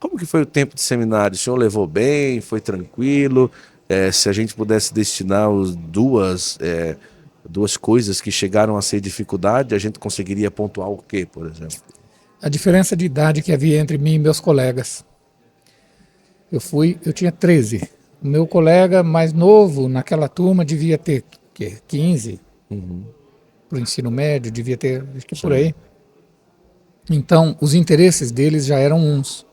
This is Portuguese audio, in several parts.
Como que foi o tempo de seminário? O senhor levou bem? Foi tranquilo? Se a gente pudesse destinar duas coisas que chegaram a ser dificuldade, a gente conseguiria pontuar o quê, por exemplo? A diferença de idade que havia entre mim e meus colegas. Eu tinha 13. O meu colega mais novo naquela turma devia ter 15. Para o ensino médio, devia ter, acho que por aí. Então, os interesses deles já eram uns.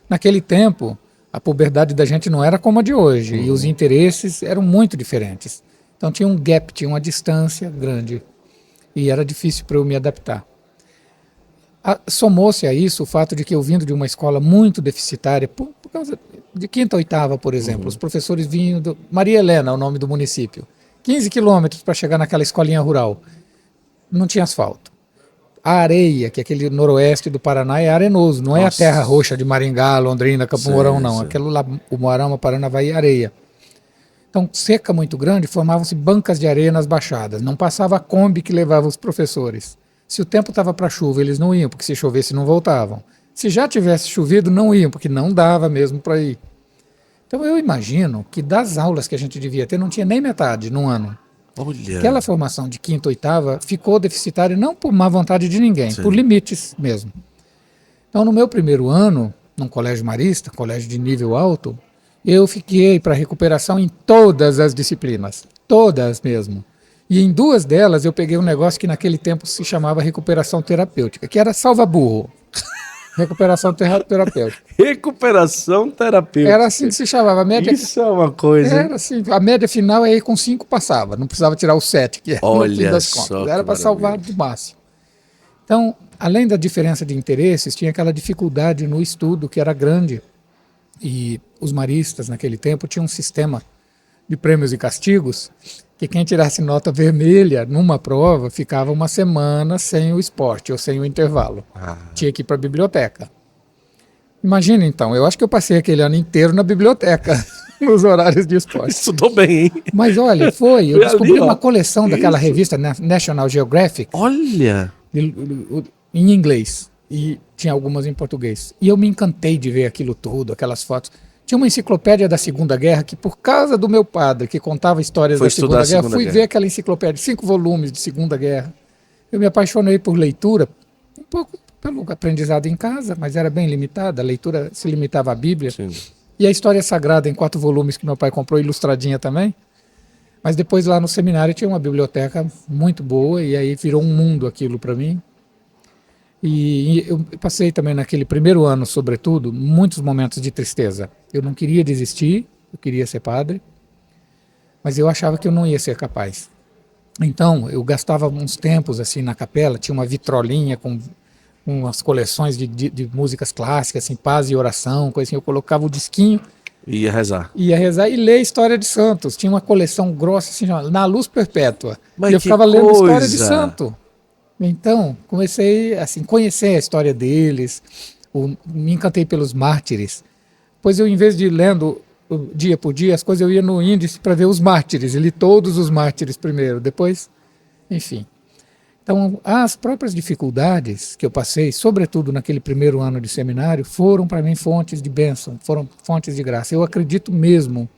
Naquele tempo, a puberdade da gente não era como a de hoje, e os interesses eram muito diferentes. Então tinha um gap, tinha uma distância grande, e era difícil para eu me adaptar. Somou-se a isso o fato de que eu vindo de uma escola muito deficitária, por causa de quinta oitava, por exemplo, os professores vinham do Maria Helena, o nome do município, 15 quilômetros para chegar naquela escolinha rural. Não tinha asfalto. A areia, que é aquele noroeste do Paraná, é arenoso, não é a terra roxa de Maringá, Londrina, Campo Mourão, não. Aquilo lá, o Moarama, Paranavaí, é areia. Então, seca muito grande, formavam-se bancas de areia nas baixadas. Não passava a Kombi que levava os professores. Se o tempo estava para chuva, eles não iam, porque se chovesse não voltavam. Se já tivesse chovido, não iam, porque não dava mesmo para ir. Então, eu imagino que das aulas que a gente devia ter, não tinha nem metade num ano. Olha. Aquela formação de quinta, oitava ficou deficitária não por má vontade de ninguém, por limites mesmo. Então, no meu primeiro ano, num colégio marista, colégio de nível alto, eu fiquei para recuperação em todas as disciplinas, todas mesmo. E em duas delas eu peguei um negócio que naquele tempo se chamava recuperação terapêutica, que era salva-burro. Recuperação terapêutica. Recuperação terapêutica. Era assim que se chamava. A média, isso é uma coisa. Era assim, a média final aí com 5 passava, não precisava tirar o 7, que era no fim das contas. Era para salvar de máximo. Então, além da diferença de interesses, tinha aquela dificuldade no estudo que era grande. E os maristas, naquele tempo, tinham um sistema de prêmios e castigos que quem tirasse nota vermelha numa prova ficava uma semana sem o esporte ou sem o intervalo. Tinha que ir para a biblioteca. Imagina então, eu acho que eu passei aquele ano inteiro na biblioteca, nos horários de esporte. Estudou bem, hein? Mas olha, eu descobri uma coleção daquela revista National Geographic. Olha! Em inglês, e tinha algumas em português. E eu me encantei de ver aquilo tudo, aquelas fotos. Tinha uma enciclopédia da Segunda Guerra, que por causa do meu padre, que contava histórias da Segunda Guerra, fui ver aquela enciclopédia, 5 volumes de Segunda Guerra. Eu me apaixonei por leitura, um pouco pelo aprendizado em casa, mas era bem limitada, a leitura se limitava à Bíblia. Sim. E a História Sagrada em 4 volumes que meu pai comprou, ilustradinha também. Mas depois lá no seminário tinha uma biblioteca muito boa, e aí virou um mundo aquilo para mim. E eu passei também naquele primeiro ano, sobretudo, muitos momentos de tristeza. Eu não queria desistir, eu queria ser padre, mas eu achava que eu não ia ser capaz. Então, eu gastava uns tempos assim na capela, tinha uma vitrolinha com umas coleções de músicas clássicas, assim, paz e oração, coisa assim. Eu colocava o disquinho, ia rezar e ler História de Santos. Tinha uma coleção grossa, assim, Na Luz Perpétua. Mas e eu ficava lendo História de Santo. Então, comecei assim, conhecer a história deles, me encantei pelos mártires. Pois eu, em vez de ir lendo dia por dia as coisas, eu ia no índice para ver os mártires, e li todos os mártires primeiro, depois, enfim. Então, as próprias dificuldades que eu passei, sobretudo naquele primeiro ano de seminário, foram para mim fontes de bênção, foram fontes de graça. Eu acredito mesmo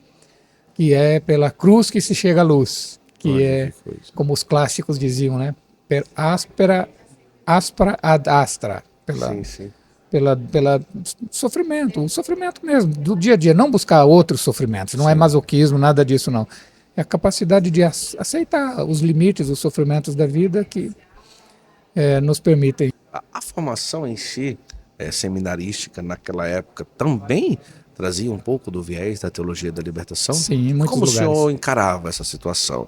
que é pela cruz que se chega à luz, que como os clássicos diziam, né? Per aspera ad astra, pela sofrimento, o sofrimento mesmo, do dia a dia, não buscar outros sofrimentos, não é masoquismo, nada disso não. É a capacidade de aceitar os limites, os sofrimentos da vida que nos permitem. A formação em si, seminarística, naquela época, também trazia um pouco do viés da teologia da libertação? Sim, em muitos lugares. Como o senhor encarava essa situação?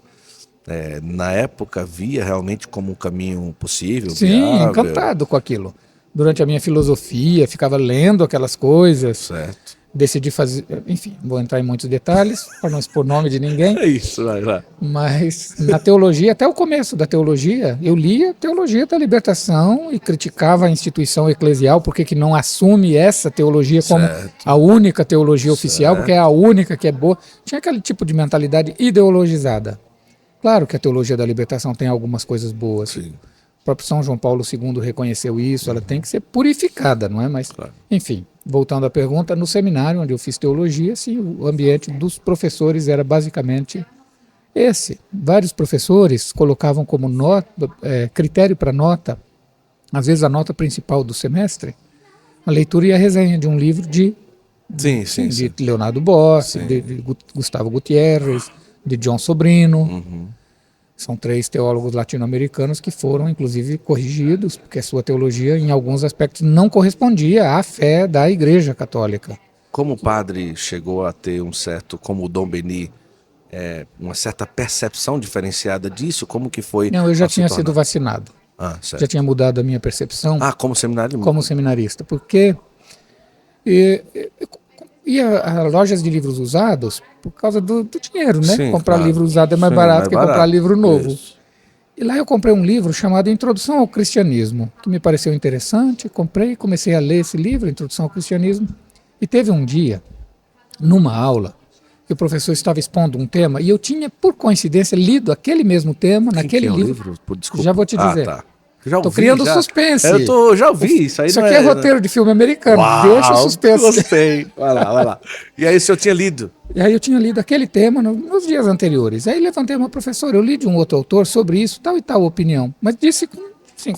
Na época, via realmente como um caminho possível? Sim, viável? Encantado com aquilo. Durante a minha filosofia, ficava lendo aquelas coisas. Certo. Decidi fazer, enfim, não vou entrar em muitos detalhes, para não expor nome de ninguém. É isso, vai lá. Mas na teologia, até o começo da teologia, eu lia a teologia da libertação e criticava a instituição eclesial, porque que não assume essa teologia como a única teologia oficial, porque é a única que é boa. Tinha aquele tipo de mentalidade ideologizada. Claro que a teologia da libertação tem algumas coisas boas. Sim. próprio São João Paulo II reconheceu isso, ela tem que ser purificada, não é? Mas, Claro. enfim, voltando à pergunta, no seminário onde eu fiz teologia, sim, o ambiente dos professores era basicamente esse. Vários professores colocavam como critério para nota, às vezes a nota principal do semestre, a leitura e a resenha de um livro de Sim. Leonardo Bossi, Sim. de Gustavo Gutierrez, de John Sobrino. Uhum. São 3 teólogos latino-americanos que foram, inclusive, corrigidos, porque a sua teologia, em alguns aspectos, não correspondia à fé da Igreja Católica. Como o padre chegou a ter como o Dom Beni, uma certa percepção diferenciada disso? Como que foi? Não, eu já ao se tinha tornar? sido vacinado. Certo. Já tinha mudado a minha percepção Como seminário? como seminarista, porque ia a lojas de livros usados por causa do dinheiro, né? Sim, Comprar claro. livro usado é mais Sim, barato mais que comprar barato. livro novo. Isso. E lá eu comprei um livro chamado Introdução ao Cristianismo, que me pareceu interessante. Comprei, comecei a ler esse livro, Introdução ao Cristianismo. E teve um dia, numa aula, que o professor estava expondo um tema e eu tinha, por coincidência, lido aquele mesmo tema naquele Quem que é o livro. livro? Pô, desculpa. Já vou te dizer. Tá. Já Tô ouvi, criando já. suspense. Já ouvi isso aí. Isso não aqui é roteiro de filme americano. Deixa o suspense. Gostei. Vai lá. E aí o senhor tinha lido? E aí eu tinha lido aquele tema nos dias anteriores. Aí levantei uma professora, eu li de um outro autor sobre isso, tal e tal opinião. Mas disse Com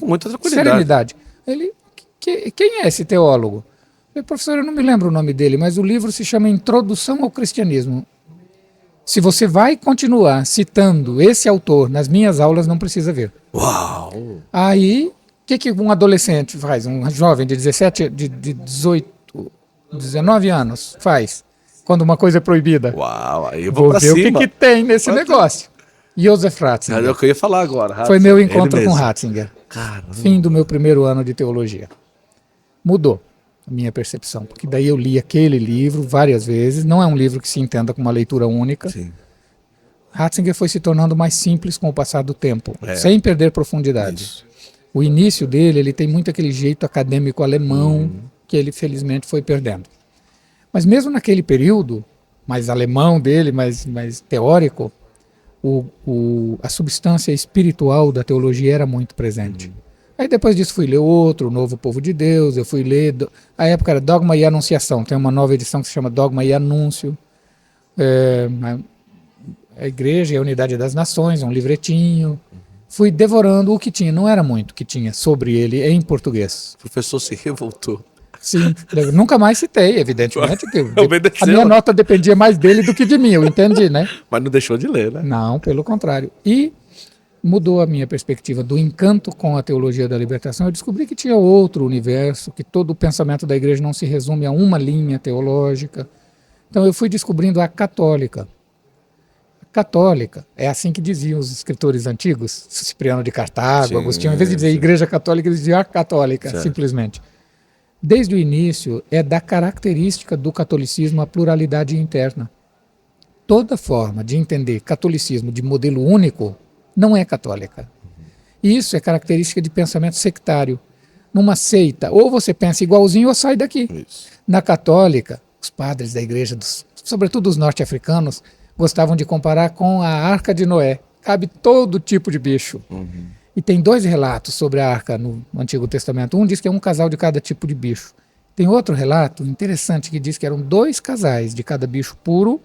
muita tranquilidade. serenidade. Ele, quem é esse teólogo? Eu falei, professor, eu não me lembro o nome dele, mas o livro se chama Introdução ao Cristianismo. Se você vai continuar citando esse autor nas minhas aulas, não precisa ver. Uau! Aí, o que um adolescente faz? Um jovem de 17, de 18, 19 anos faz? Quando uma coisa é proibida. Uau! Aí eu Vou vou pra ver cima. o que tem nesse negócio. Joseph Ratzinger. É o que eu ia falar agora. Foi meu Ele encontro com mesmo. Ratzinger. Caramba. Fim do meu primeiro ano de teologia. Mudou a minha percepção, porque daí eu li aquele livro várias vezes. Não é um livro que se entenda com uma leitura única. Sim. Ratzinger foi se tornando mais simples com o passar do tempo, É. sem perder profundidade. Isso. O início dele, ele tem muito aquele jeito acadêmico alemão que ele felizmente foi perdendo. Mas mesmo naquele período, mais alemão dele, mais teórico, a substância espiritual da teologia era muito presente. Aí depois disso fui ler outro, O Novo Povo de Deus, eu fui ler, a época era Dogma e Anunciação, tem uma nova edição que se chama Dogma e Anúncio, a Igreja e a Unidade das Nações, um livretinho. Fui devorando o que tinha, não era muito o que tinha sobre ele em português. O professor se revoltou. Sim, eu nunca mais citei, evidentemente, que Obedeceu. a minha nota dependia mais dele do que de mim, eu entendi, né? Mas não deixou de ler, né? Não, pelo contrário. E mudou a minha perspectiva do encanto com a teologia da libertação. Eu descobri que tinha outro universo, que todo o pensamento da igreja não se resume a uma linha teológica. Então eu fui descobrindo a católica. Católica, é assim que diziam os escritores antigos, Cipriano de Cartago, Sim, Agostinho, em vez de dizer igreja católica, eles diziam a católica, certo. simplesmente. Desde o início, é da característica do catolicismo a pluralidade interna. Toda forma de entender catolicismo de modelo único não é católica. Isso é característica de pensamento sectário. Numa seita, ou você pensa igualzinho ou sai daqui. Isso. Na católica, os padres da igreja, sobretudo os norte-africanos, gostavam de comparar com a Arca de Noé. Cabe todo tipo de bicho. E tem 2 relatos sobre a arca no Antigo Testamento. Um diz que é um casal de cada tipo de bicho. Tem outro relato interessante que diz que eram 2 casais de cada bicho puro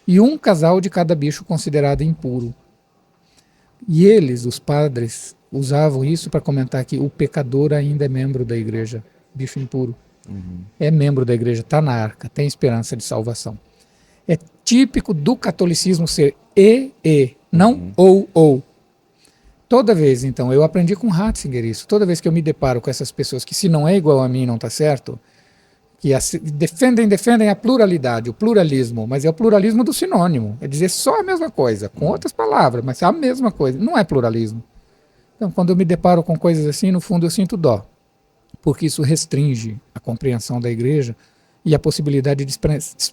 e um casal de cada bicho considerado impuro. E eles, os padres, usavam isso para comentar que o pecador ainda é membro da igreja, bicho impuro. É membro da igreja, está na arca, tem esperança de salvação. É típico do catolicismo ser não ou. Toda vez, então, eu aprendi com Ratzinger isso, toda vez que eu me deparo com essas pessoas que se não é igual a mim não está certo, que defendem a pluralidade, o pluralismo, mas é o pluralismo do sinônimo, é dizer só a mesma coisa, com outras palavras, mas é a mesma coisa, não é pluralismo. Então, quando eu me deparo com coisas assim, no fundo eu sinto dó, porque isso restringe a compreensão da igreja e a possibilidade de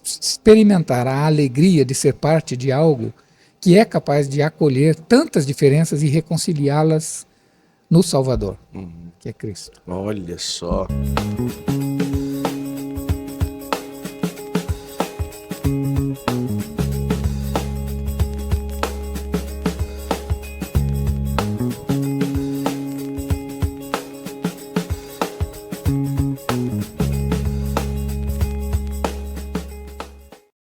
experimentar a alegria de ser parte de algo que é capaz de acolher tantas diferenças e reconciliá-las no Salvador, que é Cristo. Olha só.